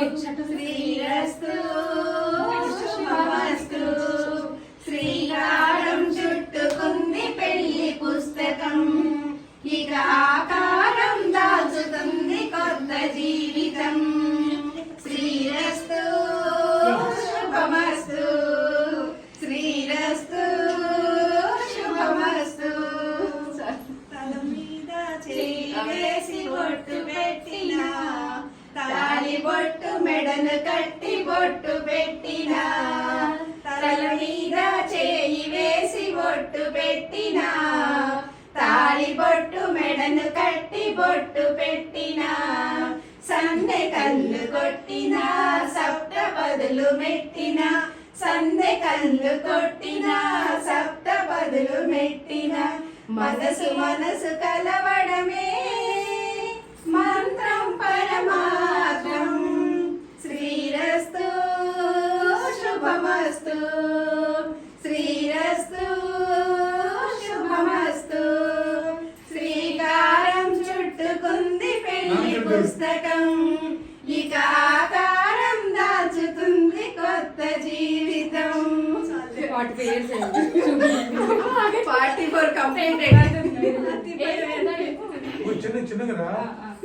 శ్రీరస్తు శుభమస్తు. శ్రీకారం చుట్టుకుంది పెళ్లి పుస్తకం, ఇక ఆకారం దాచుతుంది కొత్త జీవితం. శ్రీరస్తు శుభమస్తు. శ్రీరస్తు శుభమస్తు. తల మీద చేయి వేసి బొట్టు పెట్టినా, తాళి బొట్టు మెడను కట్టి బొట్టు పెట్టినా, తల మీద చేయి వేసి బొట్టు పెట్టినా, తాళి బొట్టు మెడను కట్టి బొట్టు పెట్టినా, సందె కళ్ళు కొట్టినా, సప్త పదులు మెట్టినా, సందె కళ్ళు కొట్టినా, సప్త పదులు మెట్టినా, మనసు మనసు కలవడమే మంత్రం పరమాత్రం. శ్రీరస్తు శుభమస్తు. శ్రీరస్తు శుభమస్తు. శ్రీకారం చుట్టుకుంది పెళ్లి పుస్తకం, ఇక ఆకారం దాచుతుంది కొత్త జీవితం. 44 కంప్లీటెడ్.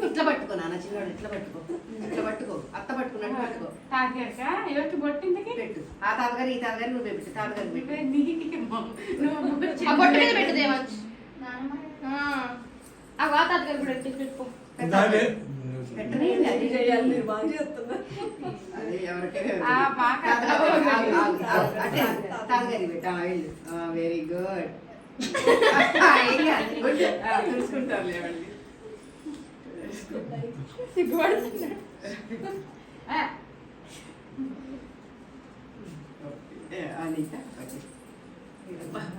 ఇట్లా పట్టుకో నాన్న, చిన్నవాడు ఇట్లా పట్టుకో, ఇట్లా పట్టుకో, అత్త పట్టుకున్నట్టు పట్టుకో. పెట్టు. ఆ తాతగారు ఈ తాతగారు నువ్వు పెట్టు. తాతగారు పెట్టు. Very good. తెలుసుకుంటారు లేవండి. అనిత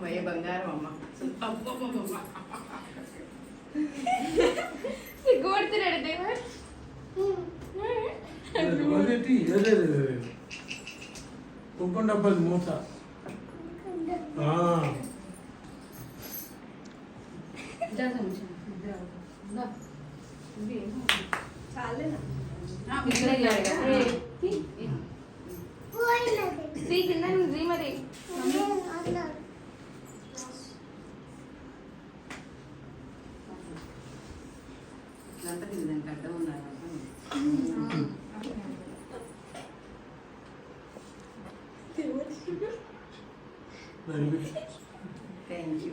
వయ బంగారం అమ్మ. కుంకుమ డబ్బాలు మూత. అడ్డం ఉన్నారు. Thank you.